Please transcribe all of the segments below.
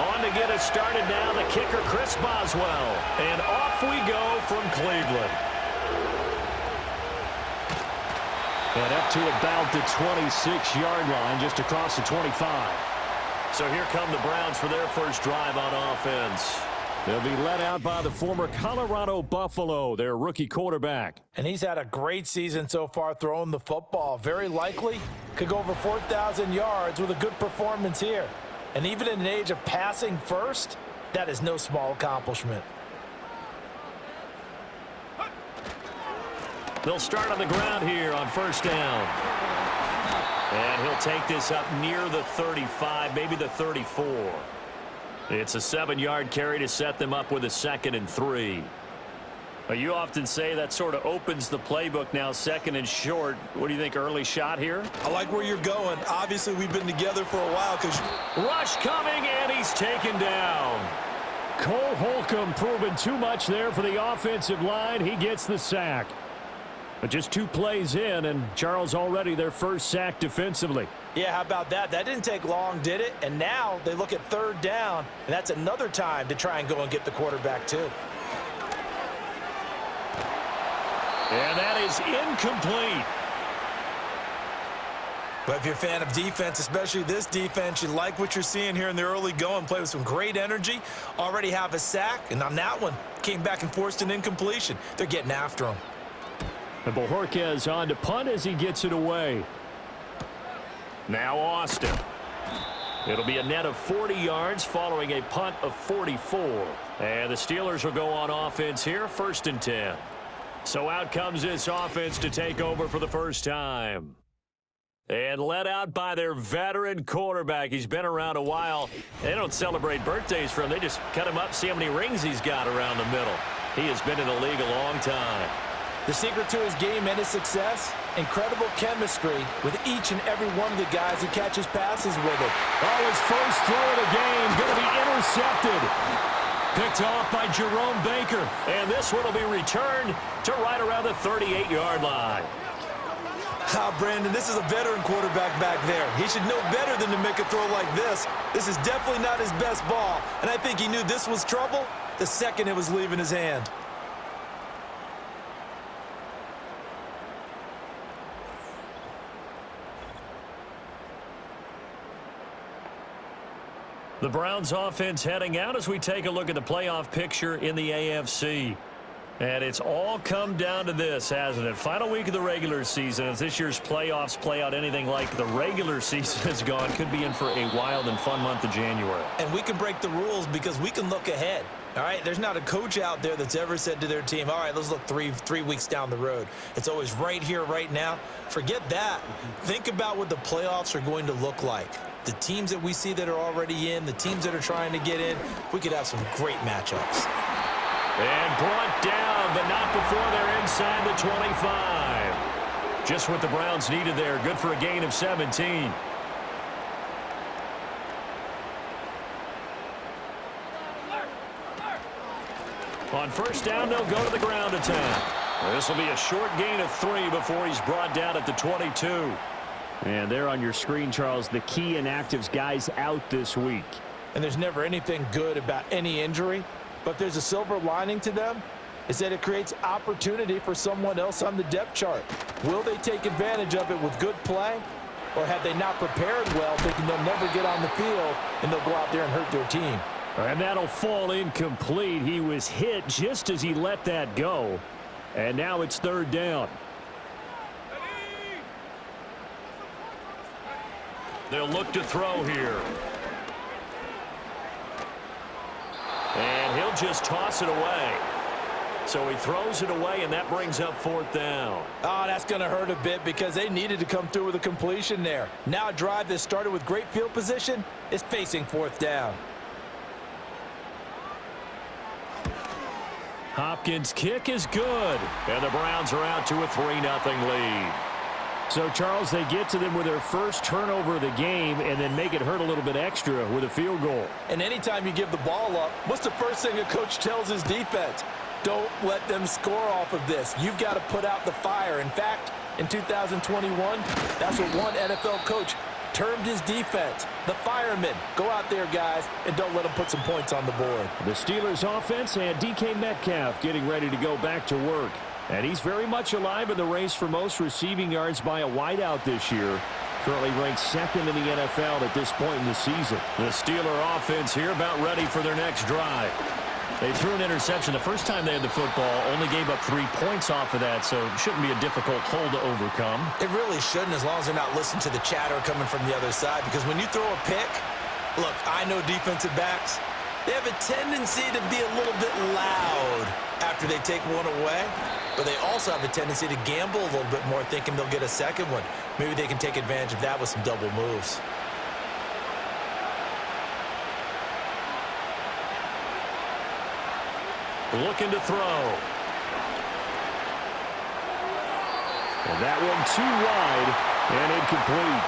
On to get us started now, the kicker, Chris Boswell. And off we go from Cleveland. And up to about the 26-yard line, just across the 25. So here come the Browns for their first drive on offense. They'll be led out by the former Colorado Buffalo, their rookie quarterback. And he's had a great season so far throwing the football. Very likely could go over 4,000 yards with a good performance here. And even in an age of passing first, that is no small accomplishment. They'll start on the ground here on first down. And he'll take this up near the 35, maybe the 34. It's a 7-yard carry to set them up with a 2nd and 3. You often say that sort of opens the playbook now, 2nd and short. What do you think, early shot here? I like where you're going. Obviously, we've been together for a while. Rush coming, and he's taken down. Cole Holcomb proving too much there for the offensive line. He gets the sack. But just 2 plays in, and Charles already their first sack defensively. Yeah, how about that? That didn't take long, did it? And now they look at 3rd down, and that's another time to try and go and get the quarterback too. And that is incomplete. But if you're a fan of defense, especially this defense, you like what you're seeing here in the early going. Play with some great energy, already have a sack, and on that one, came back and forced an incompletion. They're getting after him. And Bojorquez on to punt as he gets it away. Now Austin. It'll be a net of 40 yards following a punt of 44. And the Steelers will go on offense here, 1st and 10. So out comes this offense to take over for the first time. And led out by their veteran quarterback. He's been around a while. They don't celebrate birthdays for him. They just cut him up, see how many rings he's got around the middle. He has been in the league a long time. The secret to his game and his success, incredible chemistry with each and every one of the guys he catches passes with it. Oh, his first throw of the game going to be intercepted. Picked off by Jerome Baker. And this one will be returned to right around the 38-yard line. Brandon, this is a veteran quarterback back there. He should know better than to make a throw like this. This is definitely not his best ball. And I think he knew this was trouble the second it was leaving his hand. The Browns offense heading out as we take a look at the playoff picture in the AFC. And it's all come down to this, hasn't it? Final week of the regular season. As this year's playoffs play out anything like the regular season has gone, could be in for a wild and fun month of January. And we can break the rules because we can look ahead. All right, there's not a coach out there that's ever said to their team, all right, let's look three weeks down the road. It's always right here, right now. Forget that. Think about what the playoffs are going to look like. The teams that we see that are already in, the teams that are trying to get in, we could have some great matchups. And brought down, but not before they're inside the 25. Just what the Browns needed there. Good for a gain of 17. On first down, they'll go to the ground attack. This will be a short gain of 3 before he's brought down at the 22. And there on your screen, Charles, the key inactives guys out this week. And there's never anything good about any injury, but there's a silver lining to them, is that it creates opportunity for someone else on the depth chart. Will they take advantage of it with good play, or have they not prepared well, thinking they'll never get on the field, and they'll go out there and hurt their team? And that'll fall incomplete. He was hit just as he let that go. And now it's 3rd down. They'll look to throw here. And he'll just toss it away. So he throws it away, and that brings up 4th down. Oh, that's going to hurt a bit because they needed to come through with a completion there. Now a drive that started with great field position is facing 4th down. Hopkins' kick is good. And the Browns are out to a 3-0 lead. So, Charles, they get to them with their first turnover of the game and then make it hurt a little bit extra with a field goal. And anytime you give the ball up, what's the first thing a coach tells his defense? Don't let them score off of this. You've got to put out the fire. In fact, in 2021, that's what one NFL coach termed his defense the firemen. Go out there, guys, and don't let them put some points on the board. The Steelers offense and DK Metcalf getting ready to go back to work. And he's very much alive in the race for most receiving yards by a wideout this year. Currently ranked second in the NFL at this point in the season. The Steeler offense here about ready for their next drive. They threw an interception the first time they had the football, only gave up 3 points off of that, so it shouldn't be a difficult hole to overcome. It really shouldn't, as long as they're not listening to the chatter coming from the other side, because when you throw a pick, look, I know defensive backs, they have a tendency to be a little bit loud after they take one away, but they also have a tendency to gamble a little bit more, thinking they'll get a second one. Maybe they can take advantage of that with some double moves. Looking to throw. And that one too wide and incomplete.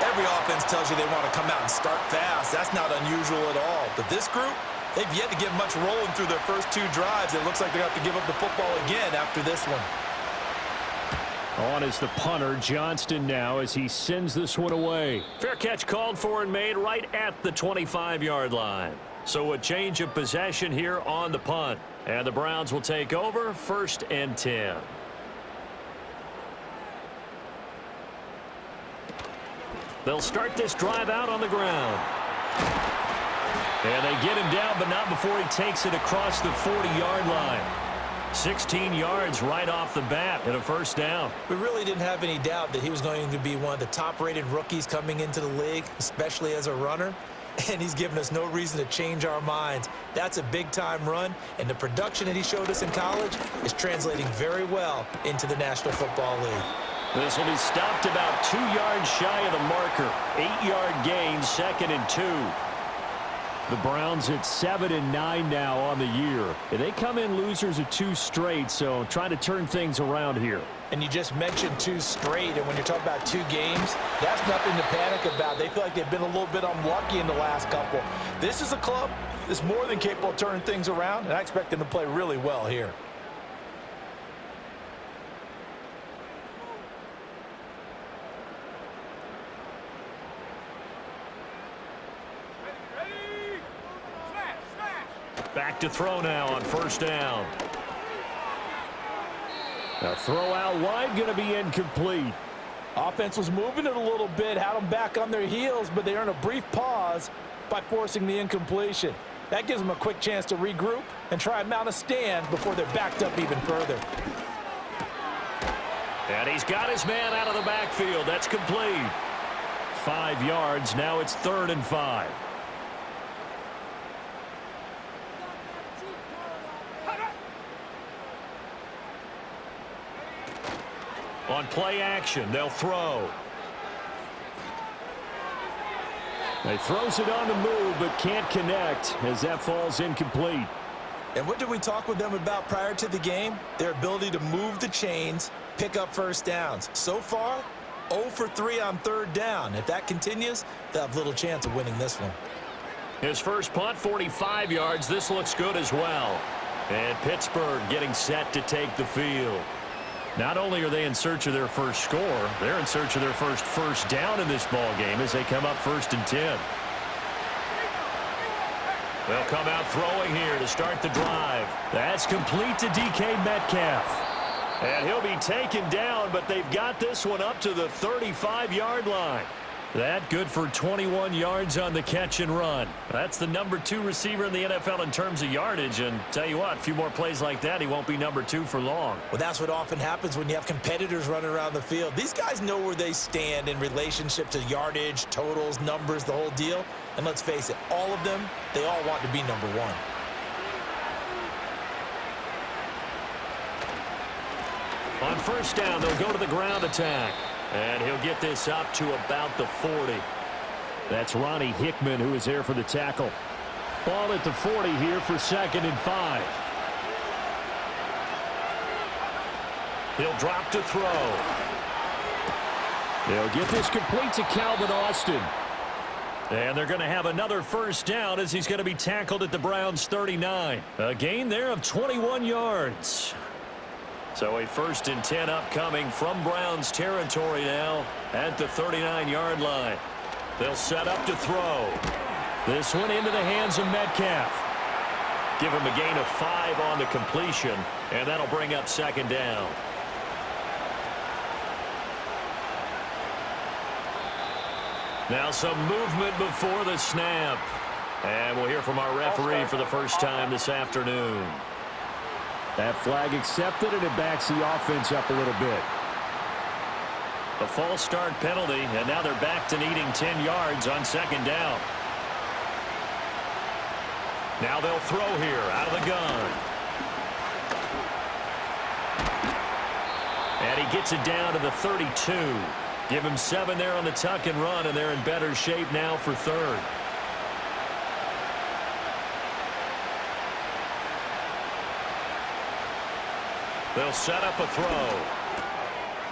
Every offense tells you they want to come out and start fast. That's not unusual at all. But this group, they've yet to get much rolling through their first 2 drives. It looks like they're going to have to give up the football again after this one. On is the punter, Johnston, now as he sends this one away. Fair catch called for and made right at the 25-yard line. So a change of possession here on the punt. And the Browns will take over, 1st and 10. They'll start this drive out on the ground. And they get him down, but not before he takes it across the 40-yard line. 16 yards right off the bat and a 1st down. We really didn't have any doubt that he was going to be one of the top-rated rookies coming into the league, especially as a runner. And he's given us no reason to change our minds. That's a big-time run, and the production that he showed us in college is translating very well into the National Football League. This will be stopped about 2 yards shy of the marker. 8-yard gain, 2nd and 2. The Browns at 7-9 now on the year. And they come in losers of 2 straight, so trying to turn things around here. And you just mentioned 2 straight, and when you're talking about 2 games, that's nothing to panic about. They feel like they've been a little bit unlucky in the last couple. This is a club that's more than capable of turning things around, and I expect them to play really well here. Back to throw now on 1st down. A throw out wide, going to be incomplete. Offense was moving it a little bit, had them back on their heels, but they earned a brief pause by forcing the incompletion. That gives them a quick chance to regroup and try and mount a stand before they're backed up even further. And he's got his man out of the backfield. That's complete. 5 yards. Now it's 3rd and 5. On play action, they'll throw. He throws it on the move, but can't connect as that falls incomplete. And what did we talk with them about prior to the game? Their ability to move the chains, pick up 1st downs. So far, 0 for 3 on 3rd down. If that continues, they'll have little chance of winning this one. His first punt, 45 yards. This looks good as well. And Pittsburgh getting set to take the field. Not only are they in search of their first score, they're in search of their first down in this ball game as they come up 1st and 10. They'll come out throwing here to start the drive. That's complete to DK Metcalf. And he'll be taken down, but they've got this one up to the 35-yard line. That good for 21 yards on the catch and run. That's the number 2 receiver in the NFL in terms of yardage. And tell you what, a few more plays like that, he won't be number 2 for long. Well, that's what often happens when you have competitors running around the field. These guys know where they stand in relationship to yardage, totals, numbers, the whole deal. And let's face it, all of them, they all want to be number 1. On 1st down, they'll go to the ground attack. And he'll get this up to about the 40. That's Ronnie Hickman who is there for the tackle. Ball at the 40 here for 2nd and 5. He'll drop to throw. They'll get this complete to Calvin Austin. And they're going to have another 1st down as he's going to be tackled at the Browns' 39. A gain there of 21 yards. So a 1st and 10 upcoming from Browns territory now at the 39-yard line. They'll set up to throw. This one into the hands of Metcalf. Give him a gain of 5 on the completion, and that'll bring up 2nd down. Now some movement before the snap. And we'll hear from our referee for the first time this afternoon. That flag accepted, and it backs the offense up a little bit. A false start penalty, and now they're back to needing 10 yards on 2nd down. Now they'll throw here out of the gun. And he gets it down to the 32. Give him 7 there on the tuck and run, and they're in better shape now for 3rd. They'll set up a throw.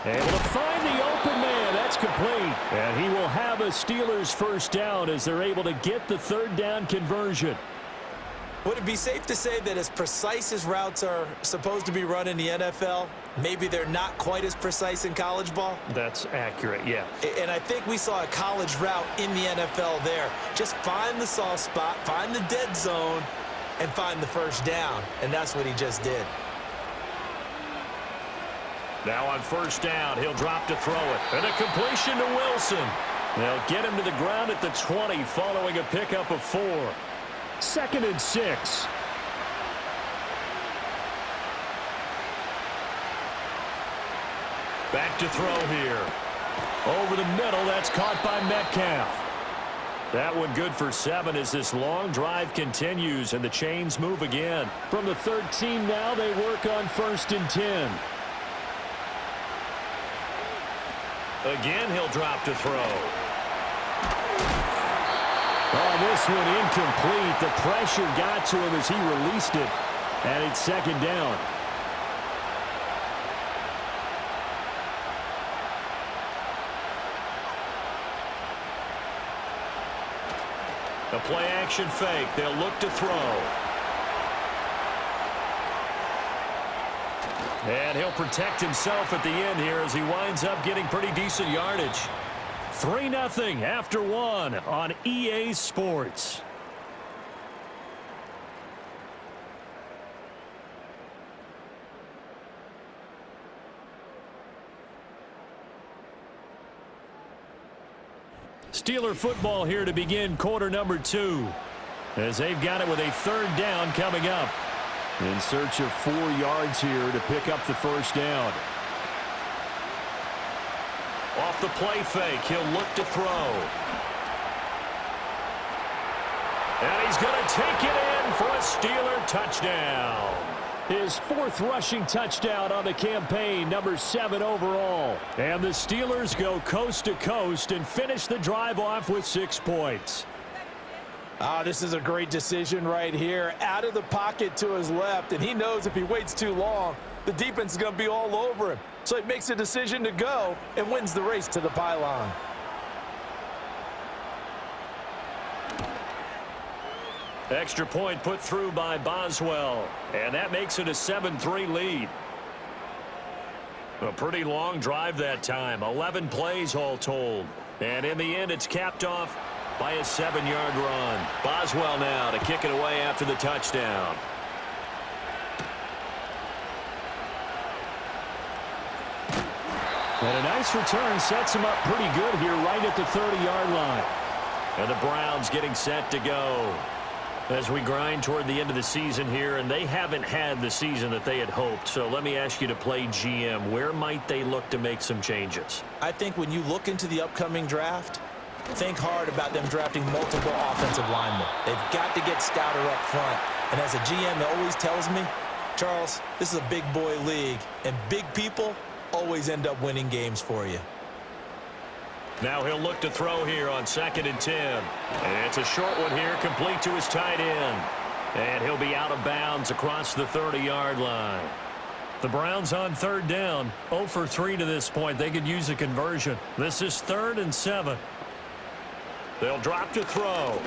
Able to find the open man. That's complete. And he will have a Steelers 1st down as they're able to get the 3rd down conversion. Would it be safe to say that as precise as routes are supposed to be run in the NFL, maybe they're not quite as precise in college ball? That's accurate, yeah. And I think we saw a college route in the NFL there. Just find the soft spot, find the dead zone, and find the 1st down. And that's what he just did. Now on 1st down, he'll drop to throw it. And a completion to Wilson. They'll get him to the ground at the 20 following a pickup of 4. 2nd and 6. Back to throw here. Over the middle, that's caught by Metcalf. That one good for 7 as this long drive continues and the chains move again. From the 13 now, they work on 1st and 10. Again, he'll drop to throw. Oh, this one incomplete. The pressure got to him as he released it. And it's 2nd down. A play-action fake. They'll look to throw. And he'll protect himself at the end here as he winds up getting pretty decent yardage. 3-0 after 1 on EA Sports. Steeler football here to begin quarter number 2 as they've got it with a 3rd down coming up. In search of 4 yards here to pick up the 1st down. Off the play fake, he'll look to throw. And he's going to take it in for a Steeler touchdown. His 4th rushing touchdown on the campaign, number 7 overall. And the Steelers go coast to coast and finish the drive off with 6 points. This is a great decision right here. Out of the pocket to his left, and he knows if he waits too long, the defense is going to be all over him. So he makes a decision to go and wins the race to the pylon. Extra point put through by Boswell, and that makes it a 7-3 lead. A pretty long drive that time, 11 plays all told. And in the end, it's capped off by a 7-yard run. Boswell now to kick it away after the touchdown. And a nice return sets him up pretty good here right at the 30-yard line. And the Browns getting set to go as we grind toward the end of the season here, and they haven't had the season that they had hoped. So let me ask you to play GM. Where might they look to make some changes? I think when you look into the upcoming draft, think hard about them drafting multiple offensive linemen. They've got to get stouter up front. And as a GM that always tells me, Charles, this is a big boy league, and big people always end up winning games for you. Now he'll look to throw here on 2nd and 10. And it's a short one here, complete to his tight end. And he'll be out of bounds across the 30-yard line. The Browns on 3rd down, 0 for 3 to this point. They could use a conversion. This is 3rd and 7. They'll drop to throw.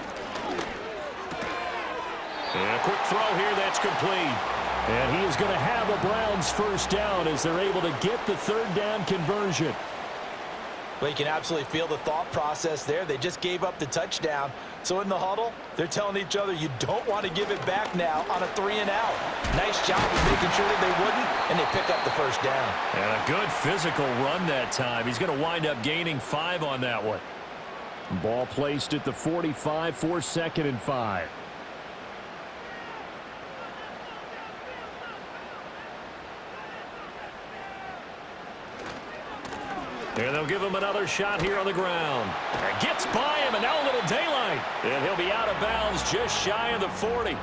And a quick throw here that's complete. And he is going to have a Browns first down as they're able to get the third down conversion. Well, you can absolutely feel the thought process there. They just gave up the touchdown. So in the huddle, they're telling each other, you don't want to give it back now on a 3-and-out. Nice job of making sure that they wouldn't, and they pick up the first down. And a good physical run that time. He's going to wind up gaining 5 on that one. Ball placed at the 45 for 2nd and 5. And they'll give him another shot here on the ground. And gets by him, and now a little daylight. And he'll be out of bounds just shy of the 40.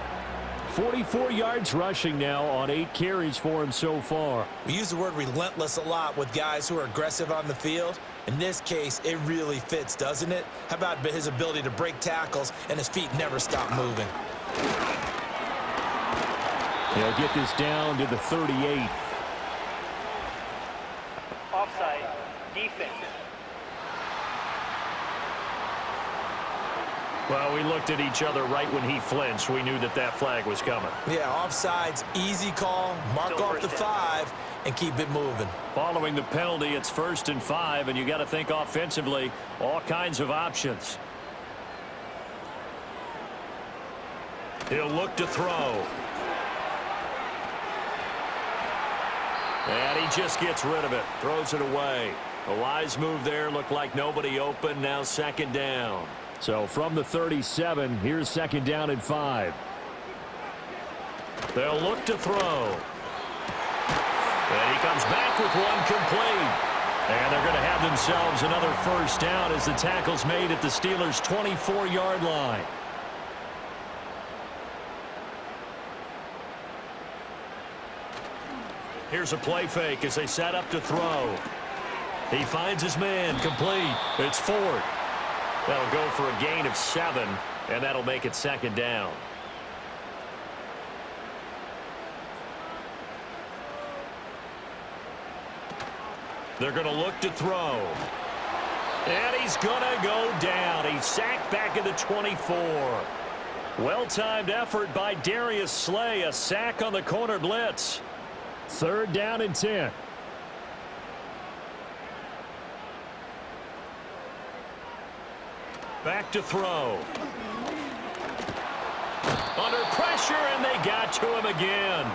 44 yards rushing now on 8 carries for him so far. We use the word relentless a lot with guys who are aggressive on the field. In this case, it really fits, doesn't it? How about his ability to break tackles and his feet never stop moving? They'll get this down to the 38. Offside. Defense. Well, we looked at each other right when he flinched. We knew that that flag was coming. Yeah, offsides, easy call, mark off the 5, and keep it moving. Following the penalty, it's 1st and 5, and you got to think offensively, all kinds of options. He'll look to throw. And he just gets rid of it, throws it away. A wise move there, looked like nobody open, now 2nd down. So from the 37, here's 2nd down and 5. They'll look to throw. And he comes back with one complete. And they're going to have themselves another first down as the tackle's made at the Steelers' 24-yard line. Here's a play fake as they set up to throw. He finds his man, complete. It's Ford. That'll go for a gain of 7, and that'll make it 2nd down. They're going to look to throw. And he's going to go down. He's sacked back at the 24. Well-timed effort by Darius Slay. A sack on the corner blitz. 3rd down and 10. Back to throw. Under pressure, and they got to him again.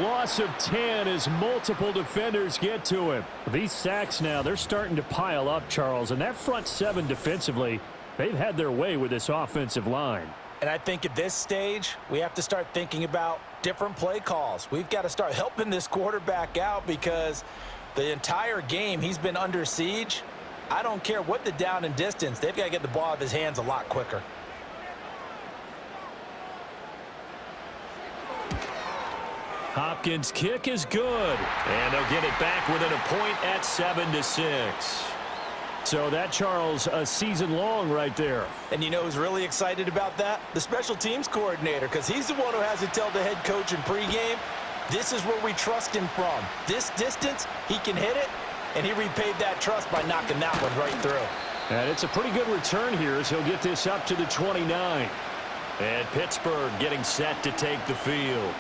Loss of 10 as multiple defenders get to him. These sacks now, they're starting to pile up, Charles. And that front 7 defensively, they've had their way with this offensive line. And I think at this stage, we have to start thinking about different play calls. We've got to start helping this quarterback out because the entire game he's been under siege. I don't care what the down and distance. They've got to get the ball out of his hands a lot quicker. Hopkins' kick is good. And they'll get it back within a point at 7-6. So that, Charles, a season long right there. And you know who's really excited about that? The special teams coordinator, because he's the one who has to tell the head coach in pregame, this is where we trust him from. This distance, he can hit it, and he repaid that trust by knocking that one right through. And it's a pretty good return here as he'll get this up to the 29. And Pittsburgh getting set to take the field.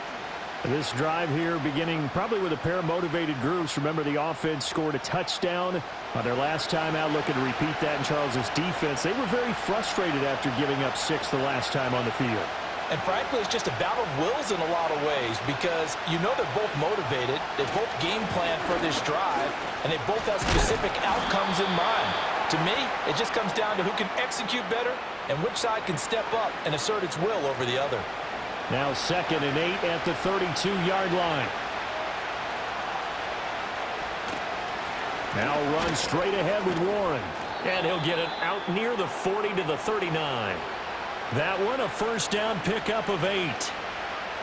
This drive here beginning probably with a pair of motivated groups. Remember, the offense scored a touchdown on their last time out. Looking to repeat that in Charles's defense. They were very frustrated after giving up 6 the last time on the field. And frankly, it's just a battle of wills in a lot of ways because you know they're both motivated. They both game plan for this drive, and they both have specific outcomes in mind. To me, it just comes down to who can execute better and which side can step up and assert its will over the other. Now 2nd and 8 at the 32-yard line. Now run straight ahead with Warren. And he'll get it out near the 40 to the 39. That one a first down pickup of 8.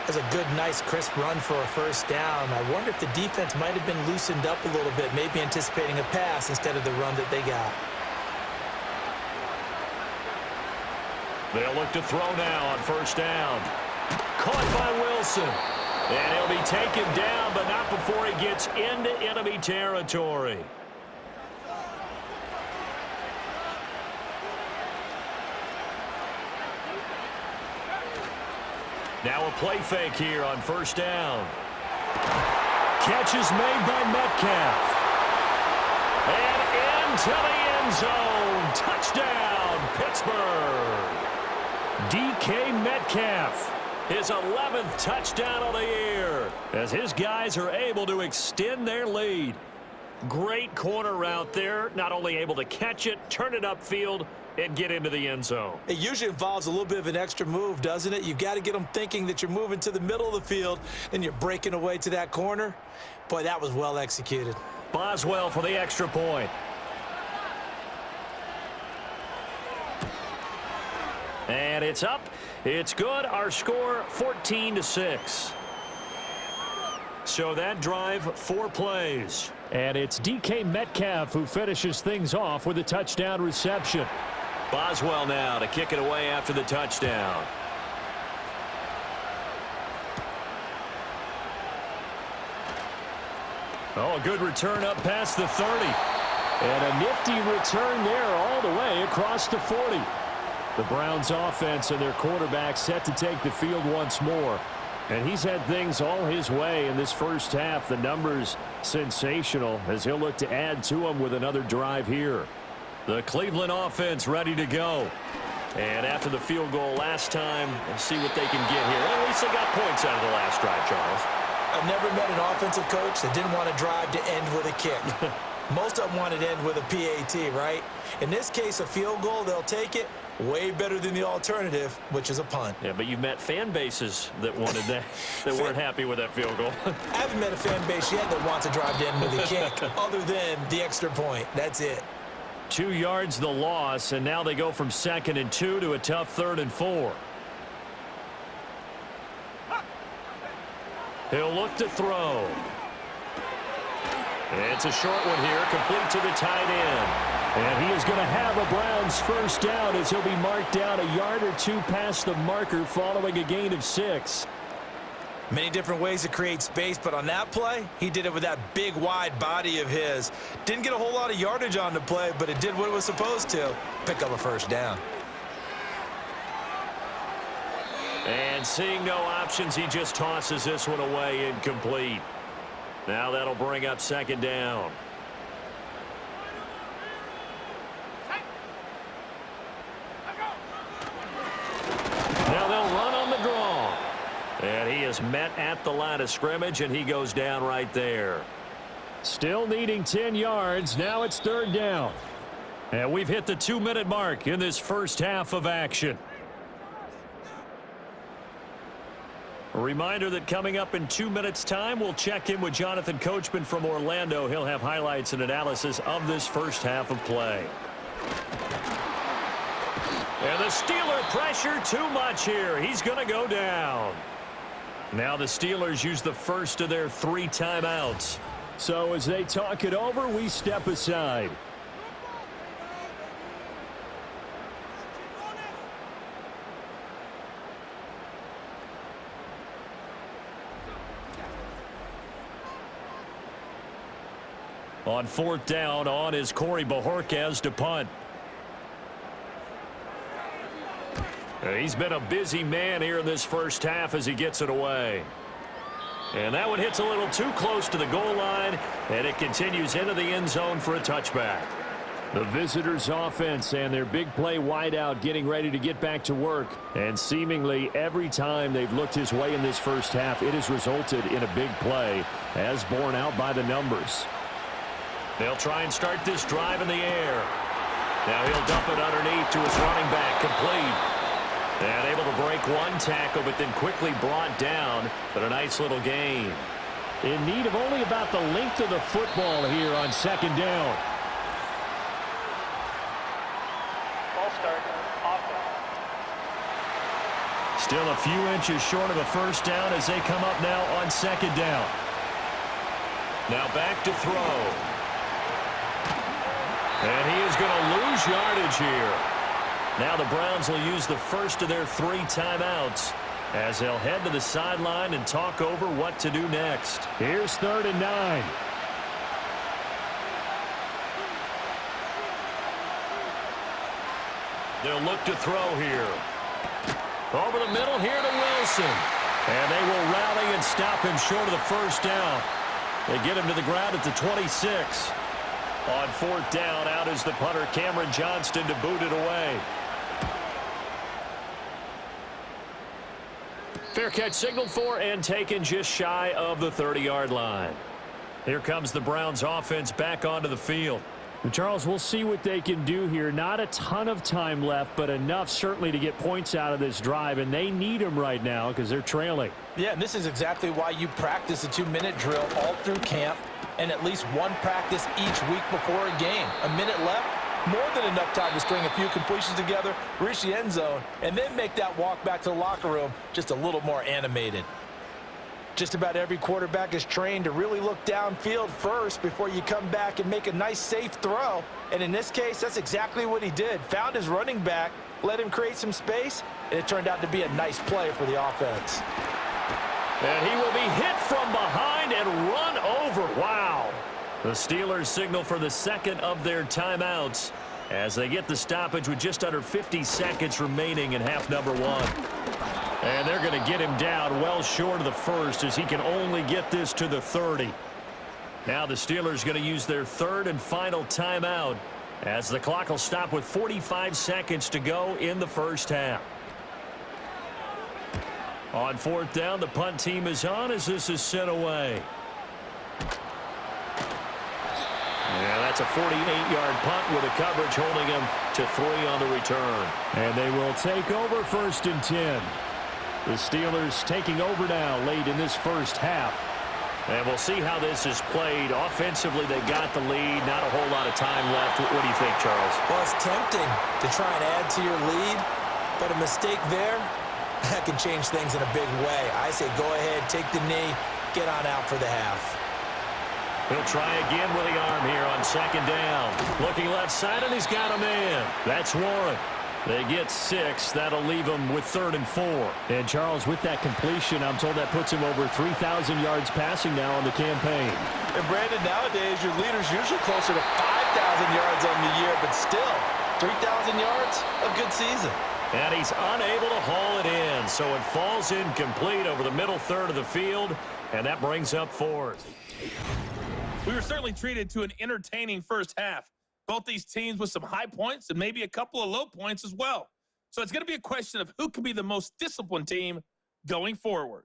That's a good, nice, crisp run for a first down. I wonder if the defense might have been loosened up a little bit, maybe anticipating a pass instead of the run that they got. They'll look to throw now on first down. Caught by Wilson. And he'll be taken down, but not before he gets into enemy territory. Now a play fake here on first down. Catch is made by Metcalf. And into the end zone. Touchdown, Pittsburgh. DK Metcalf, his 11th touchdown of the year, as his guys are able to extend their lead. Great corner route there, not only able to catch it, turn it upfield, and get into the end zone. It usually involves a little bit of an extra move, doesn't it? You've got to get them thinking that you're moving to the middle of the field and you're breaking away to that corner. Boy, that was well executed. Boswell for the extra point. And it's up. It's good. Our score 14-6. So that drive, 4 plays. And it's DK Metcalf who finishes things off with a touchdown reception. Boswell now to kick it away after the touchdown. Oh, a good return up past the 30. And a nifty return there all the way across the 40. The Browns offense and their quarterback set to take the field once more. And he's had things all his way in this first half. The numbers sensational as he'll look to add to them with another drive here. The Cleveland offense ready to go. And after the field goal last time, we'll see what they can get here. At least they got points out of the last drive, Charles. I've never met an offensive coach that didn't want to drive to end with a kick. Most of them wanted to end with a PAT, right? In this case, a field goal, they'll take it. Way better than the alternative, which is a punt. Yeah, but you've met fan bases that wanted that, that weren't happy with that field goal. I haven't met a fan base yet that wants to drive to end with a kick other than the extra point. That's it. 2 yards the loss, and now they go from 2nd and 2 to a tough 3rd and 4. He'll look to throw. It's a short one here, complete to the tight end. And he is going to have a Browns first down as he'll be marked down a yard or 2 past the marker following a gain of 6. Many different ways to create space, but on that play, he did it with that big, wide body of his. Didn't get a whole lot of yardage on the play, but it did what it was supposed to. Pick up a first down. And seeing no options, he just tosses this one away incomplete. Now that'll bring up 2nd down. Now they'll run on the draw. And he is met at the line of scrimmage, and he goes down right there. Still needing 10 yards. Now it's 3rd down. And we've hit the 2-minute mark in this first half of action. A reminder that coming up in 2 minutes' time, we'll check in with Jonathan Coachman from Orlando. He'll have highlights and analysis of this first half of play. And the Steeler pressure too much here. He's going to go down. Now the Steelers use the first of their 3 timeouts. So as they talk it over, we step aside. On 4th down, on is Corey Bojorquez to punt. He's been a busy man here in this first half as he gets it away. And that one hits a little too close to the goal line, and it continues into the end zone for a touchback. The visitors' offense and their big play wideout getting ready to get back to work. And seemingly every time they've looked his way in this first half, it has resulted in a big play, as borne out by the numbers. They'll try and start this drive in the air. Now he'll dump it underneath to his running back, complete. And able to break one tackle, but then quickly brought down. But a nice little gain. In need of only about the length of the football here on 2nd down. Ball start, offense. Still a few inches short of a first down as they come up now on 2nd down. Now back to throw. And he is going to lose yardage here. Now the Browns will use the first of their 3 timeouts as they'll head to the sideline and talk over what to do next. Here's 3rd and 9. They'll look to throw here. Over the middle here to Wilson. And they will rally and stop him short of the first down. They get him to the ground at the 26. On fourth down, out is the punter, Cameron Johnston, to boot it away. Fair catch signaled for and taken just shy of the 30-yard line. Here comes the Browns offense back onto the field. And Charles, we'll see what they can do here. Not a ton of time left, but enough certainly to get points out of this drive, and they need them right now because they're trailing. Yeah, and this is exactly why you practice a 2-minute drill all through camp and at least one practice each week before a game. A minute left, more than enough time to string a few completions together, reach the end zone, and then make that walk back to the locker room just a little more animated. Just about every quarterback is trained to really look downfield first before you come back and make a nice, safe throw. And in this case, that's exactly what he did. Found his running back, let him create some space, and it turned out to be a nice play for the offense. And he will be hit from behind and run over. Wow. The Steelers signal for the second of their timeouts as they get the stoppage with just under 50 seconds remaining in half number one. And they're going to get him down well short of the first as he can only get this to the 30. Now the Steelers going to use their third and final timeout as the clock will stop with 45 seconds to go in the first half. On fourth down, the punt team is on as this is sent away. Yeah, that's a 48-yard punt with a coverage holding him to 3 on the return. And they will take over first and 10. The Steelers taking over now late in this first half. And we'll see how this is played. Offensively, they got the lead. Not a whole lot of time left. What do you think, Charles? Well, it's tempting to try and add to your lead, but a mistake there, that can change things in a big way. I say go ahead, take the knee, get on out for the half. He'll try again with the arm here on second down. Looking left side, and he's got a man. That's one. They get 6. That'll leave them with 3rd and 4. And, Charles, with that completion, I'm told that puts him over 3,000 yards passing now on the campaign. And, Brandon, nowadays your leader's usually closer to 5,000 yards on the year, but still, 3,000 yards, a good season. And he's unable to haul it in, so it falls incomplete over the middle third of the field, and that brings up 4th. We were certainly treated to an entertaining first half. Both these teams with some high points and maybe a couple of low points as well. So it's going to be a question of who can be the most disciplined team going forward.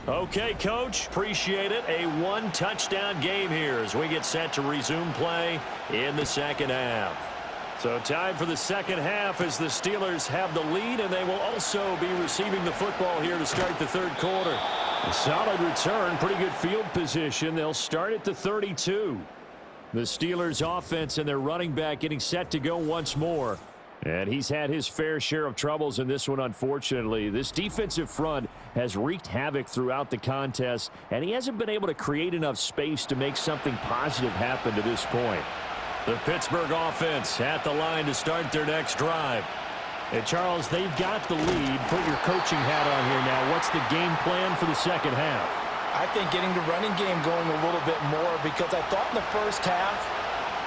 Okay, Coach, appreciate it. A one-touchdown game here as we get set to resume play in the second half. So time for the second half as the Steelers have the lead, and they will also be receiving the football here to start the third quarter. A solid return, pretty good field position. They'll start at the 32. The Steelers offense and their running back getting set to go once more. And he's had his fair share of troubles in this one, unfortunately. This defensive front has wreaked havoc throughout the contest, and he hasn't been able to create enough space to make something positive happen to this point. The Pittsburgh offense at the line to start their next drive. And, Charles, they've got the lead. Put your coaching hat on here now. What's the game plan for the second half? I think getting the running game going a little bit more because I thought in the first half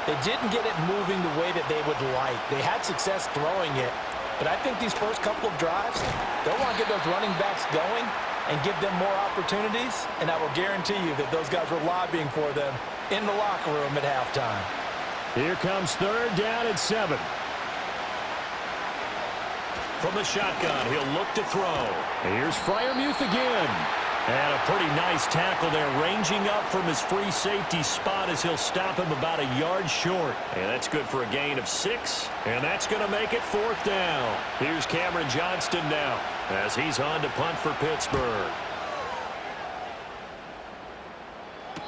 they didn't get it moving the way that they would like. They had success throwing it, but I think these first couple of drives, they'll want to get those running backs going and give them more opportunities, and I will guarantee you that those guys were lobbying for them in the locker room at halftime. Here comes third down and 7. From the shotgun, he'll look to throw. Here's Freiermuth again. And a pretty nice tackle there, ranging up from his free safety spot as he'll stop him about a yard short. And that's good for a gain of 6. And that's going to make it 4th down. Here's Cameron Johnston now as he's on to punt for Pittsburgh.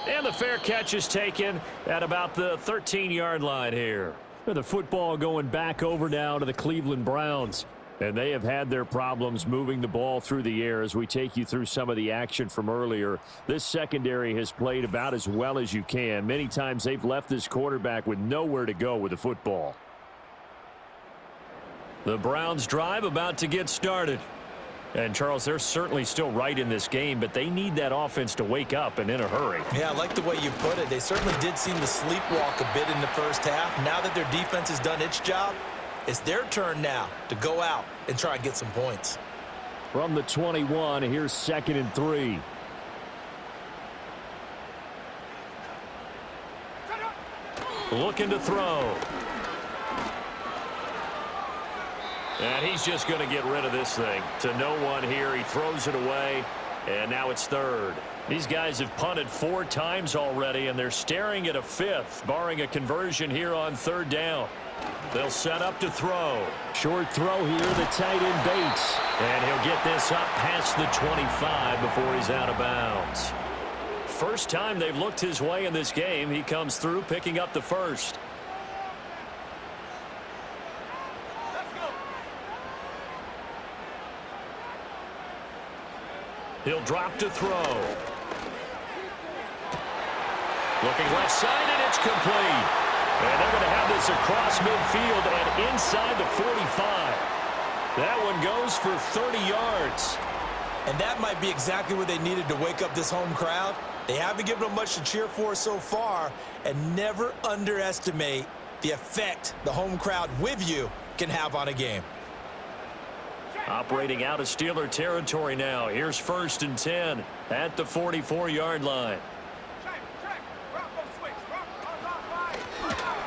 And the fair catch is taken at about the 13-yard line here. The football going back over now to the Cleveland Browns. And they have had their problems moving the ball through the air as we take you through some of the action from earlier. This secondary has played about as well as you can. Many times they've left this quarterback with nowhere to go with the football. The Browns drive about to get started. And, Charles, they're certainly still right in this game, but they need that offense to wake up and in a hurry. Yeah, I like the way you put it. They certainly did seem to sleepwalk a bit in the first half. Now that their defense has done its job, it's their turn now to go out and try and get some points. From the 21, here's 2nd and 3. Looking to throw. And he's just going to get rid of this thing. To no one here. He throws it away, and now it's 3rd. These guys have punted 4 times already, and they're staring at a 5th, barring a conversion here on 3rd down. They'll set up to throw. Short throw here, the tight end Bates. And he'll get this up past the 25 before he's out of bounds. First time they've looked his way in this game. He comes through picking up the 1st. He'll drop to throw. Looking left side, and it's complete. And they're going to have this across midfield and inside the 45. That one goes for 30 yards. And that might be exactly what they needed to wake up this home crowd. They haven't given them much to cheer for so far, and never underestimate the effect the home crowd with you can have on a game. Operating out of Steeler territory now. Here's 1st and 10 at the 44-yard line.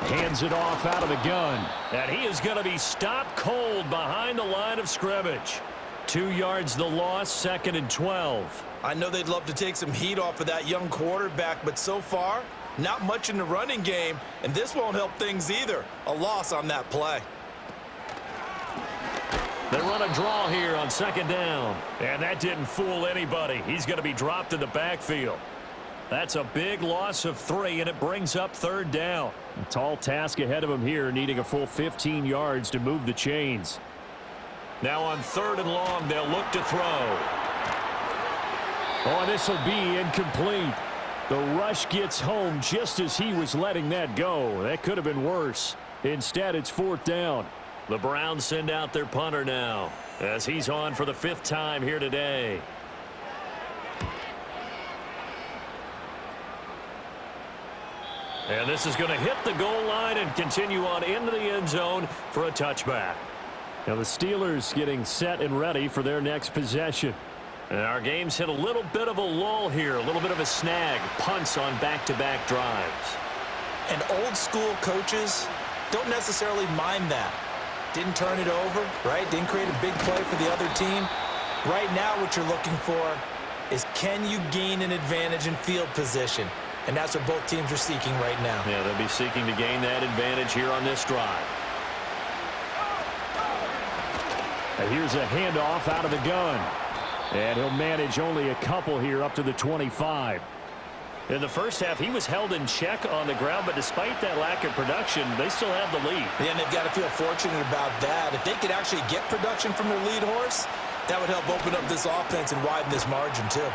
Hands it off out of the gun. And he is going to be stopped cold behind the line of scrimmage. 2 yards the loss, 2nd and 12. I know they'd love to take some heat off of that young quarterback, but so far, not much in the running game, and this won't help things either. A loss on that play. They run a draw here on 2nd down. And that didn't fool anybody. He's going to be dropped in the backfield. That's a big loss of 3, and it brings up 3rd down. A tall task ahead of him here, needing a full 15 yards to move the chains. Now on 3rd and long, they'll look to throw. Oh, this will be incomplete. The rush gets home just as he was letting that go. That could have been worse. Instead, it's 4th down. The Browns send out their punter now as he's on for the 5th time here today. And this is going to hit the goal line and continue on into the end zone for a touchback. Now the Steelers getting set and ready for their next possession. And our game's hit a little bit of a lull here, a little bit of a snag. Punts on back-to-back drives. And old school coaches don't necessarily mind that. Didn't turn it over, right? Didn't create a big play for the other team. Right now what you're looking for is, can you gain an advantage in field position? And that's what both teams are seeking right now. Yeah, they'll be seeking to gain that advantage here on this drive. And here's a handoff out of the gun. And he'll manage only a couple here up to the 25. In the first half, he was held in check on the ground, but despite that lack of production, they still have the lead. Yeah, and they've got to feel fortunate about that. If they could actually get production from their lead horse, that would help open up this offense and widen this margin too.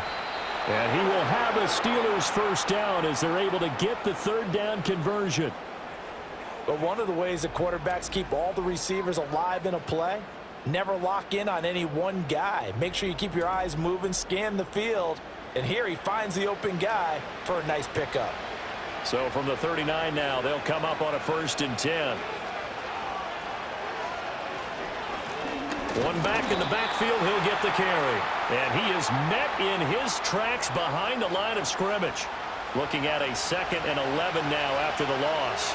And he will have a Steelers 1st down as they're able to get the 3rd down conversion. But one of the ways that quarterbacks keep all the receivers alive in a play, never lock in on any one guy. Make sure you keep your eyes moving, scan the field, and here he finds the open guy for a nice pickup. So from the 39 now, they'll come up on a 1st and 10. One back in the backfield, he'll get the carry. And he is met in his tracks behind the line of scrimmage. Looking at a 2nd and 11 now after the loss.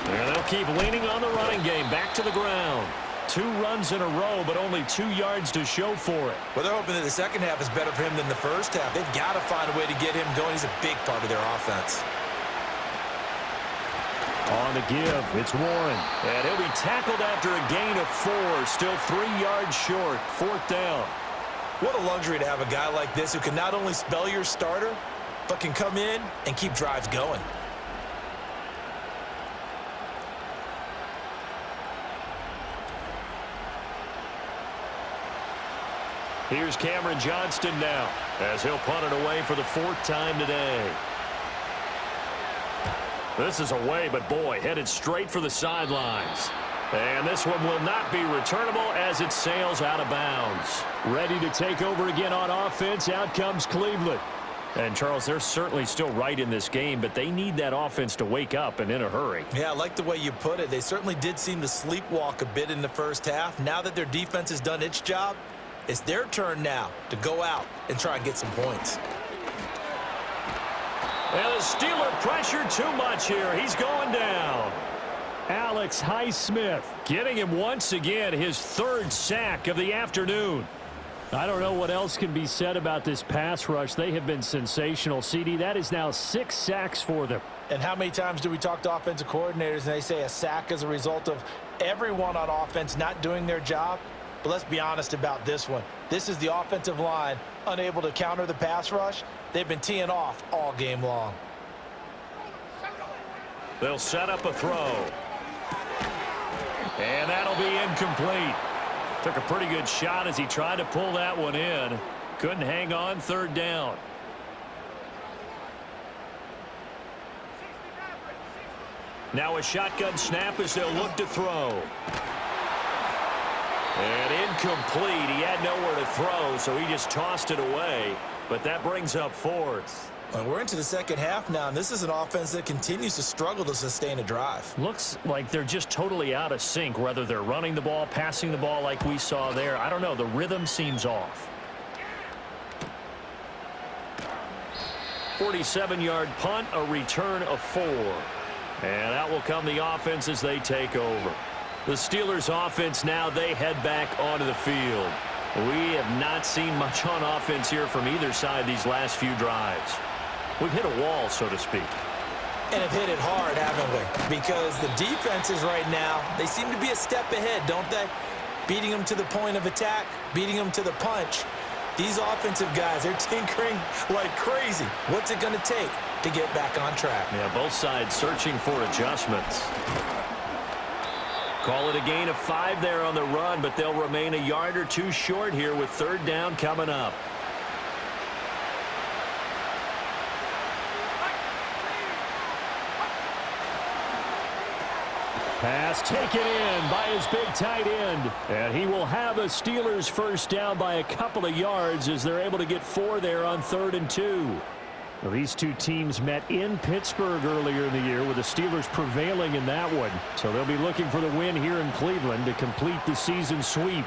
And they'll keep leaning on the running game. Back to the ground. 2 runs in a row, but only 2 yards to show for it. Well, they're hoping that the second half is better for him than the first half. They've got to find a way to get him going. He's a big part of their offense. On the give, it's Warren. And he'll be tackled after a gain of 4. Still 3 yards short. 4th down. What a luxury to have a guy like this who can not only spell your starter, but can come in and keep drives going. Here's Cameron Johnston now as he'll punt it away for the 4th time today. This is away, but boy, headed straight for the sidelines. And this one will not be returnable as it sails out of bounds. Ready to take over again on offense. Out comes Cleveland. And, Charles, they're certainly still right in this game, but they need that offense to wake up and in a hurry. Yeah, I like the way you put it. They certainly did seem to sleepwalk a bit in the first half. Now that their defense has done its job, it's their turn now to go out and try and get some points. And the Steeler pressure too much here. He's going down. Alex Highsmith getting him once again his third sack of the afternoon. I don't know what else can be said about this pass rush. They have been sensational. CD, that is now 6 sacks for them. And how many times do we talk to offensive coordinators and they say a sack is a result of everyone on offense not doing their job? But let's be honest about this one. This is the offensive line unable to counter the pass rush. They've been teeing off all game long. They'll set up a throw. And that'll be incomplete. Took a pretty good shot as he tried to pull that one in. Couldn't hang on, third down. Now a shotgun snap as they'll look to throw. And incomplete. He had nowhere to throw, so he just tossed it away. But that brings up fourth. Well, we're into the second half now, and this is an offense that continues to struggle to sustain a drive. Looks like they're just totally out of sync, whether they're running the ball, passing the ball like we saw there. I don't know. The rhythm seems off. 47-yard punt, a return of 4. And out will come the offense as they take over. The Steelers offense now, they head back onto the field. We have not seen much on offense here from either side these last few drives. We've hit a wall, so to speak. And have hit it hard, haven't we? Because the defenses right now, they seem to be a step ahead, don't they? Beating them to the point of attack, beating them to the punch. These offensive guys, they're tinkering like crazy. What's it going to take to get back on track? Yeah, both sides searching for adjustments. Call it a gain of 5 there on the run, but they'll remain a yard or 2 short here with third down coming up. Pass taken in by his big tight end. And he will have a Steelers first down by a couple of yards as they're able to get 4 there on 3rd and 2. Well, these two teams met in Pittsburgh earlier in the year with the Steelers prevailing in that one. So they'll be looking for the win here in Cleveland to complete the season sweep.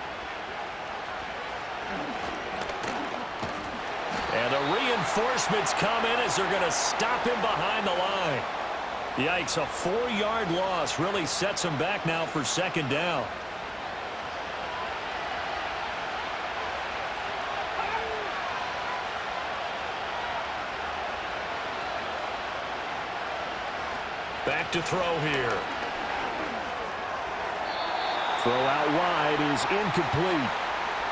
And the reinforcements come in as they're going to stop him behind the line. Yikes, a 4-yard loss really sets him back now for second down. Back to throw here. Throw out wide is incomplete.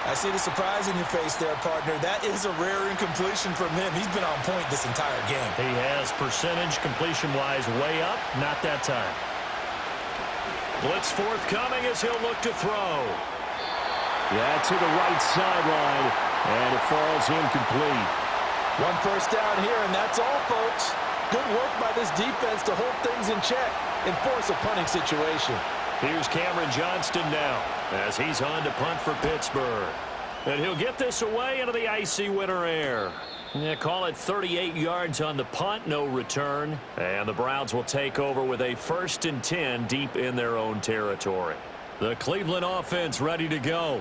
I see the surprise in your face there, partner. That is a rare incompletion from him. He's been on point this entire game. He has percentage completion-wise way up. Not that time. Blitz forthcoming as he'll look to throw. Yeah, to the right sideline, and it falls incomplete. 1 first down here, and that's all, folks. Good work by this defense to hold things in check and force a punting situation. Here's Cameron Johnston now as he's on to punt for Pittsburgh. And he'll get this away into the icy winter air. Yeah, call it 38 yards on the punt, no return. And the Browns will take over with a 1st and 10 deep in their own territory. The Cleveland offense ready to go.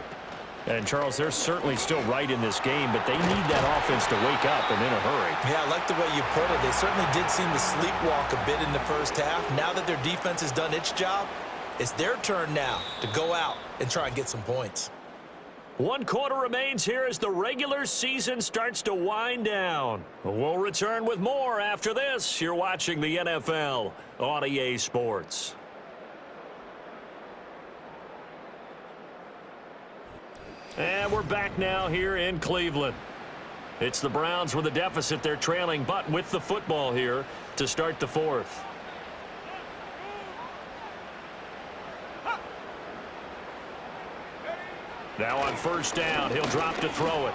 And, Charles, they're certainly still right in this game, but they need that offense to wake up and in a hurry. Yeah, I like the way you put it. They certainly did seem to sleepwalk a bit in the first half. Now that their defense has done its job, it's their turn now to go out and try and get some points. 1 quarter remains here as the regular season starts to wind down. We'll return with more after this. You're watching the NFL on EA Sports. And we're back now here in Cleveland. It's the Browns with a deficit. They're trailing, but with the football here to start the 4th. Now on first down, he'll drop to throw it.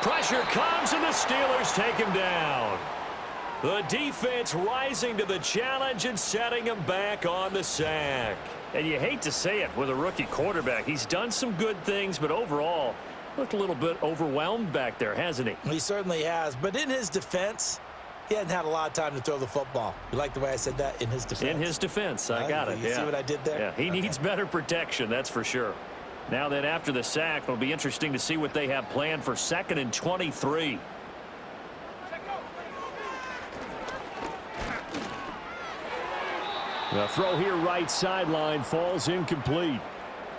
Pressure comes, and the Steelers take him down. The defense rising to the challenge and setting him back on the sack. And you hate to say it with a rookie quarterback. He's done some good things, but overall, looked a little bit overwhelmed back there, hasn't he? He certainly has. But in his defense, he hasn't had a lot of time to throw the football. You like the way I said that? In his defense. In his defense. I got it. You see what I did there? Yeah, he needs better protection, that's for sure. Now that after the sack, it'll be interesting to see what they have planned for 2nd and 23. The throw here right sideline falls incomplete.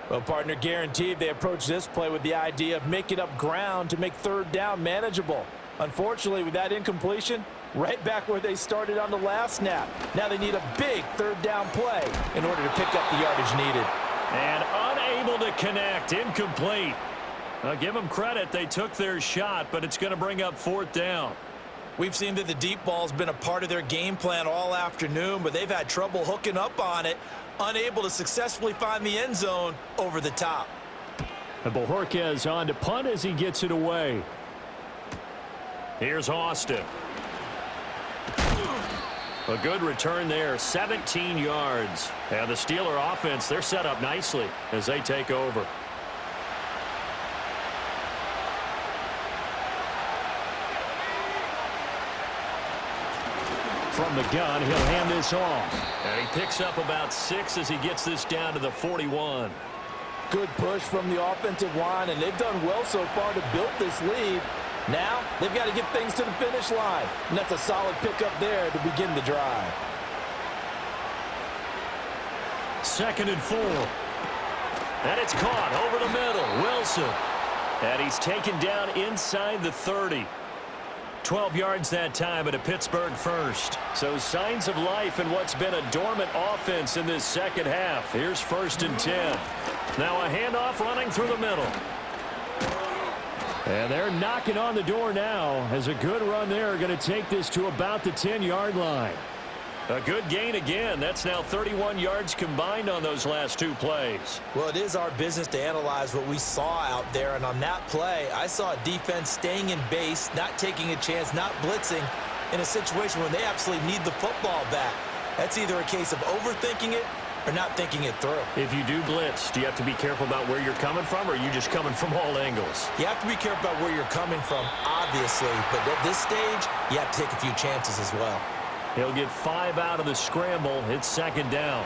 Well, partner, guaranteed they approach this play with the idea of making up ground to make 3rd down manageable. Unfortunately, with that incompletion, right back where they started on the last snap. Now they need a big 3rd down play in order to pick up the yardage needed. And unable to connect, incomplete. Give them credit, they took their shot, but it's going to bring up 4th down. We've seen that the deep ball's been a part of their game plan all afternoon, but they've had trouble hooking up on it, unable to successfully find the end zone over the top. And Bojorquez on to punt as he gets it away. Here's Austin. A good return there, 17 yards. And the Steeler offense, they're set up nicely as they take over. From the gun, he'll hand this off. And he picks up about 6 as he gets this down to the 41. Good push from the offensive line, and they've done well so far to build this lead. Now they've got to get things to the finish line, and that's a solid pickup there to begin the drive. 2nd and 4. And it's caught over the middle. Wilson. And he's taken down inside the 30. 12 yards that time, and a Pittsburgh first. So signs of life in what's been a dormant offense in this second half. Here's 1st and 10. Now a handoff running through the middle. And they're knocking on the door now as a good run there going to take this to about the 10-yard line. A good gain again. That's now 31 yards combined on those last 2 plays. Well, it is our business to analyze what we saw out there, and on that play, I saw a defense staying in base, not taking a chance, not blitzing in a situation when they absolutely need the football back. That's either a case of overthinking it or not thinking it through. If you do blitz, do you have to be careful about where you're coming from, or are you just coming from all angles? You have to be careful about where you're coming from, obviously, but at this stage, you have to take a few chances as well. He'll get 5 out of the scramble. It's 2nd down.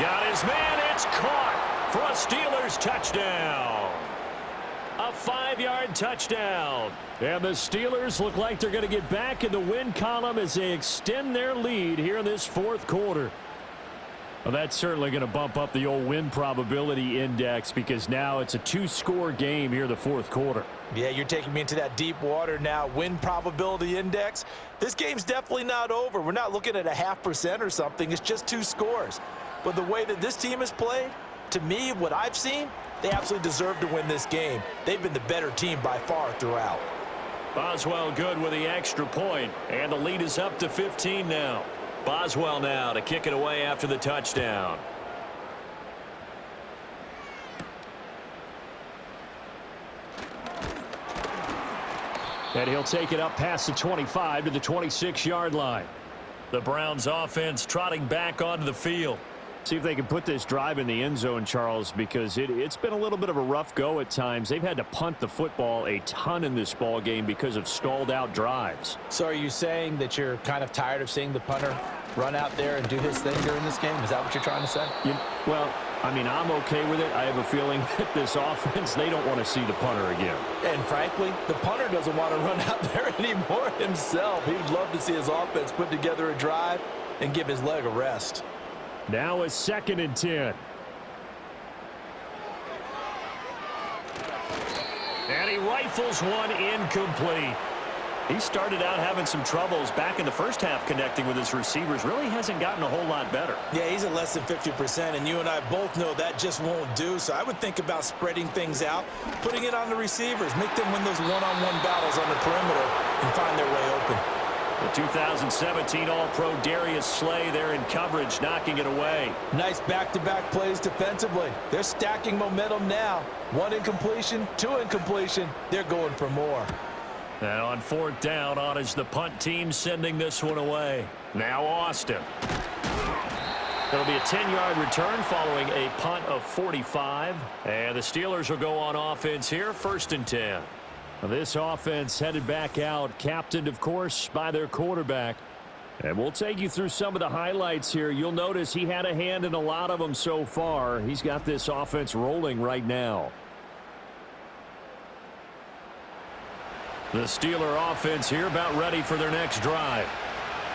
Got his man. It's caught for a Steelers touchdown. A 5-yard touchdown. And the Steelers look like they're going to get back in the win column as they extend their lead here in this 4th quarter. Well, that's certainly going to bump up the old win probability index because now it's a 2-score game here in the 4th quarter. Yeah, you're taking me into that deep water now. Win probability index. This game's definitely not over. We're not looking at a 0.5% or something. It's just 2 scores. But the way that this team has played, to me, what I've seen, they absolutely deserve to win this game. They've been the better team by far throughout. Boswell good with the extra point, and the lead is up to 15 now. Boswell now to kick it away after the touchdown. And he'll take it up past the 25 to the 26-yard line. The Browns offense trotting back onto the field. See if they can put this drive in the end zone, Charles, because it's been a little bit of a rough go at times. They've had to punt the football a ton in this ball game because of stalled out drives. So are you saying that you're kind of tired of seeing the punter run out there and do his thing during this game? Is that what you're trying to say? Well, I mean, I'm okay with it. I have a feeling that this offense, they don't want to see the punter again. And frankly, the punter doesn't want to run out there anymore himself. He'd love to see his offense put together a drive and give his leg a rest. Now a 2nd and 10. And he rifles one incomplete. He started out having some troubles back in the first half connecting with his receivers. Really hasn't gotten a whole lot better. Yeah, he's at less than 50%, and you and I both know that just won't do. So I would think about spreading things out, putting it on the receivers, make them win those one-on-one battles on the perimeter and find their way open. The 2017 All-Pro Darius Slay there in coverage, knocking it away. Nice back-to-back plays defensively. They're stacking momentum now. 1 incompletion, 2 incompletion. They're going for more. And on 4th down, on is the punt team sending this one away. Now Austin. It'll be a 10-yard return following a punt of 45. And the Steelers will go on offense here, 1st and 10. This offense headed back out, captained, of course, by their quarterback. And we'll take you through some of the highlights here. You'll notice he had a hand in a lot of them so far. He's got this offense rolling right now. The Steeler offense here about ready for their next drive.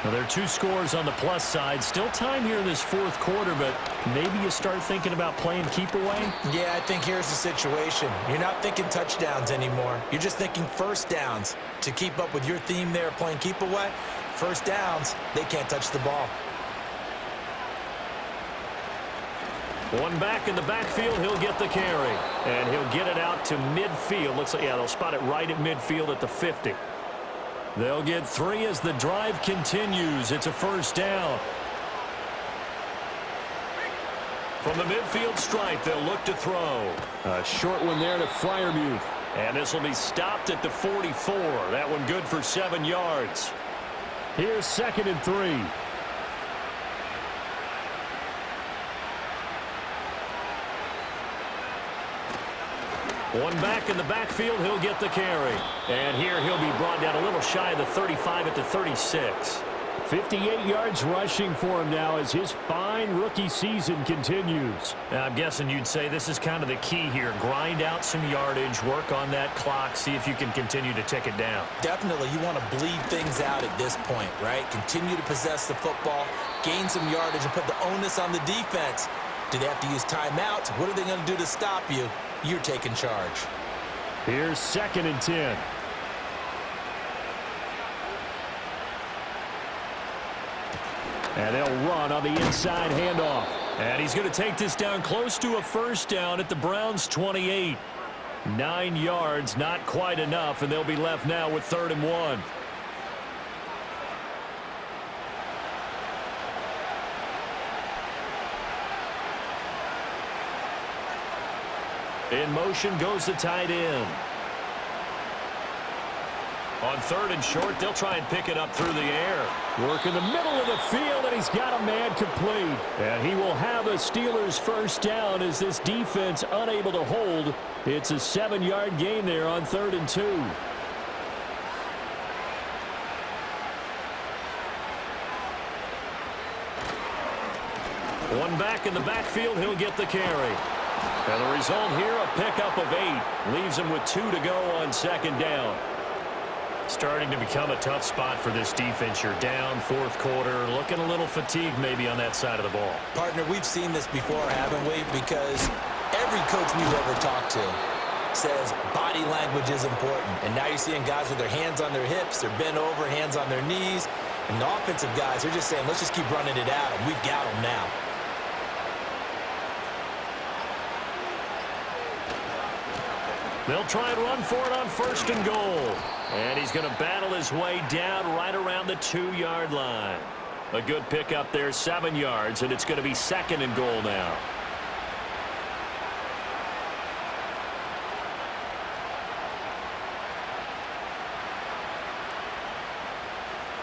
Now, there are 2 scores on the plus side. Still time here in this 4th quarter, but maybe you start thinking about playing keep away? Yeah, I think here's the situation. You're not thinking touchdowns anymore. You're just thinking 1st downs. To keep up with your theme there, playing keep away, 1st downs, they can't touch the ball. One back in the backfield, he'll get the carry. And he'll get it out to midfield. Looks like, yeah, they'll spot it right at midfield at the 50. They'll get 3 as the drive continues. It's a 1st down. From the midfield stripe, they'll look to throw. A short one there to Freiermuth. And this will be stopped at the 44. That one good for 7 yards. Here's 2nd and 3. One back in the backfield, he'll get the carry. And here he'll be brought down a little shy of the 35 at the 36. 58 yards rushing for him now as his fine rookie season continues. Now, I'm guessing you'd say this is kind of the key here. Grind out some yardage, work on that clock, see if you can continue to tick it down. Definitely, you want to bleed things out at this point, right? Continue to possess the football, gain some yardage, and put the onus on the defense. Do they have to use timeouts? What are they going to do to stop you? You're taking charge. Here's 2nd and 10. And they'll run on the inside handoff. And he's going to take this down close to a 1st down at the Browns' 28. 9 yards, not quite enough, and they'll be left now with 3rd and 1. In motion goes the tight end. On 3rd and short, they'll try and pick it up through the air. Work in the middle of the field, and he's got a man complete. And he will have a Steelers 1st down as this defense unable to hold. It's a 7-yard gain there on 3rd and 2. One back in the backfield, he'll get the carry. And the result here, a pickup of 8. Leaves him with 2 to go on 2nd down. Starting to become a tough spot for this defense. You're down 4th quarter, looking a little fatigued maybe on that side of the ball. Partner, we've seen this before, haven't we? Because every coach we've ever talked to says body language is important. And now you're seeing guys with their hands on their hips, they're bent over, hands on their knees. And the offensive guys, they're just saying, let's just keep running it at them. We've got them now. They'll try and run for it on 1st and goal. And he's going to battle his way down right around the 2-yard line. A good pickup there, 7 yards, and it's going to be 2nd and goal now.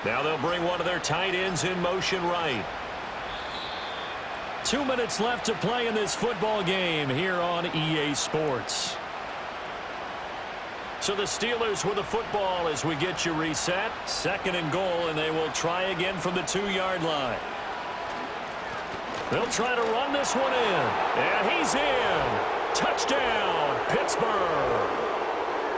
Now they'll bring one of their tight ends in motion right. 2 minutes left to play in this football game here on EA Sports. So the Steelers with the football as we get you reset. 2nd and goal, and they will try again from the 2-yard line. They'll try to run this one in. And he's in. Touchdown, Pittsburgh.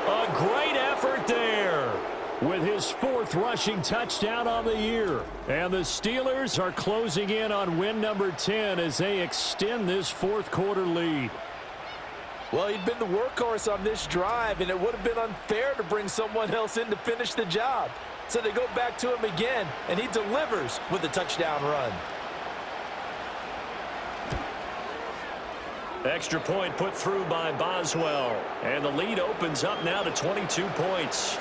A great effort there. With his 4th rushing touchdown on the year. And the Steelers are closing in on win number 10 as they extend this 4th quarter lead. Well, he'd been the workhorse on this drive, and it would have been unfair to bring someone else in to finish the job. So they go back to him again, and he delivers with a touchdown run. Extra point put through by Boswell. And the lead opens up now to 22 points.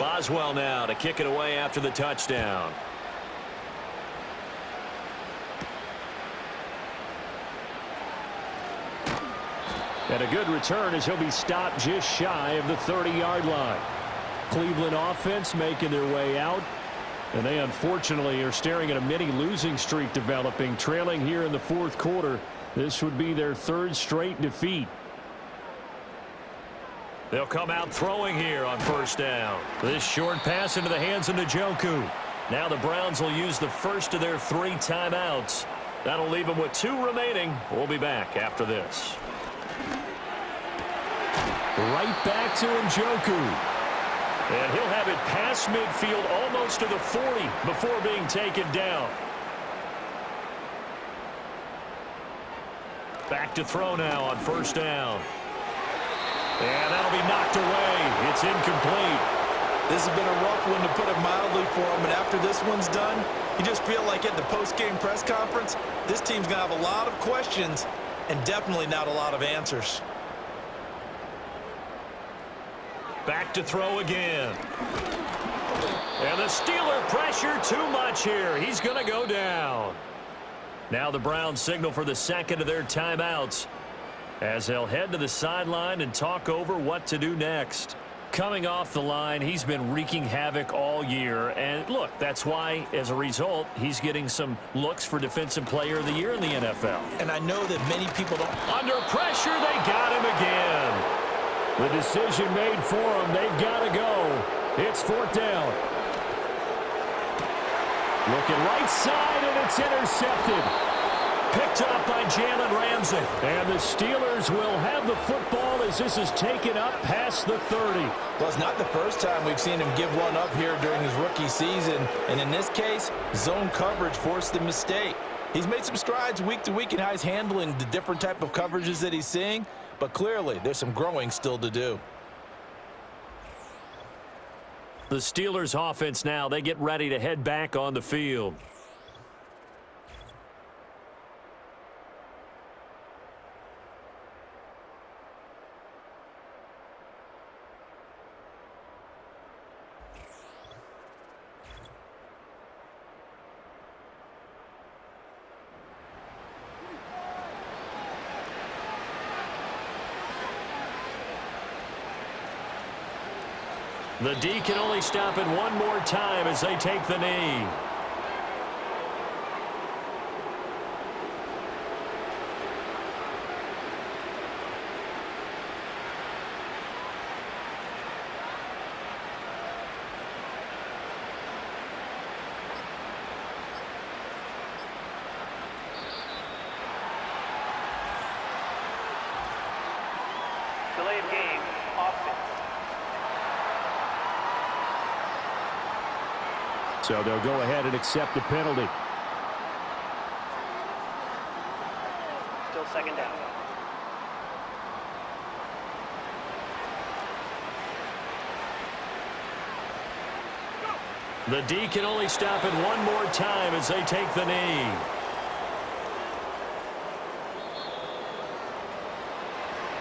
Boswell now to kick it away after the touchdown. And a good return as he'll be stopped just shy of the 30-yard line. Cleveland offense making their way out. And they unfortunately are staring at a mini losing streak developing, trailing here in the fourth quarter. This would be their third straight defeat. They'll come out throwing here on first down. This short pass into the hands of Njoku. Now the Browns will use the first of their 3 timeouts. That'll leave them with 2 remaining. We'll be back after this. Right back to Njoku. And he'll have it past midfield almost to the 40 before being taken down. Back to throw now on first down. And that'll be knocked away. It's incomplete. This has been a rough one, to put it mildly, for him. And after this one's done, you just feel like at the post-game press conference, this team's going to have a lot of questions and definitely not a lot of answers. Back to throw again. And the Steeler pressure too much here. He's going to go down. Now the Browns signal for the second of their timeouts as they'll head to the sideline and talk over what to do next. Coming off the line, he's been wreaking havoc all year. And look, that's why, as a result, he's getting some looks for Defensive Player of the Year in the NFL. And I know that many people don't. Under pressure, they got him again. The decision made for them. They've got to go. It's fourth down. Looking right side, and it's intercepted. Picked up by Jalen Ramsey. And the Steelers will have the football as this is taken up past the 30. Well, it's not the first time we've seen him give one up here during his rookie season. And in this case, zone coverage forced the mistake. He's made some strides week to week in how he's handling the different type of coverages that he's seeing. But clearly, there's some growing still to do. The Steelers offense now, they get ready to head back on the field. The D can only stop it one more time as they take the knee. Delay of game, offense. So they'll go ahead and accept the penalty. Still second down. The D can only stop it one more time as they take the knee.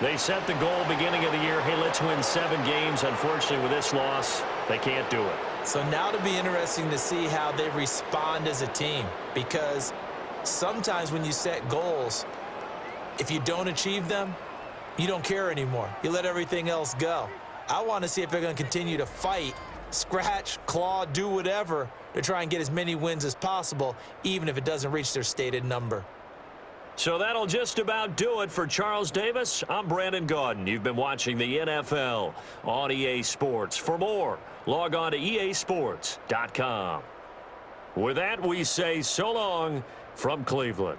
They set the goal beginning of the year, hey, let's win 7 games. Unfortunately, with this loss, they can't do it. So now it'll be interesting to see how they respond as a team, because sometimes when you set goals, if you don't achieve them, you don't care anymore. You let everything else go. I want to see if they're going to continue to fight, scratch, claw, do whatever to try and get as many wins as possible, even if it doesn't reach their stated number. So that'll just about do it for Charles Davis. I'm Brandon Gaudin. You've been watching the NFL on EA Sports. For more, log on to easports.com. With that, we say so long from Cleveland.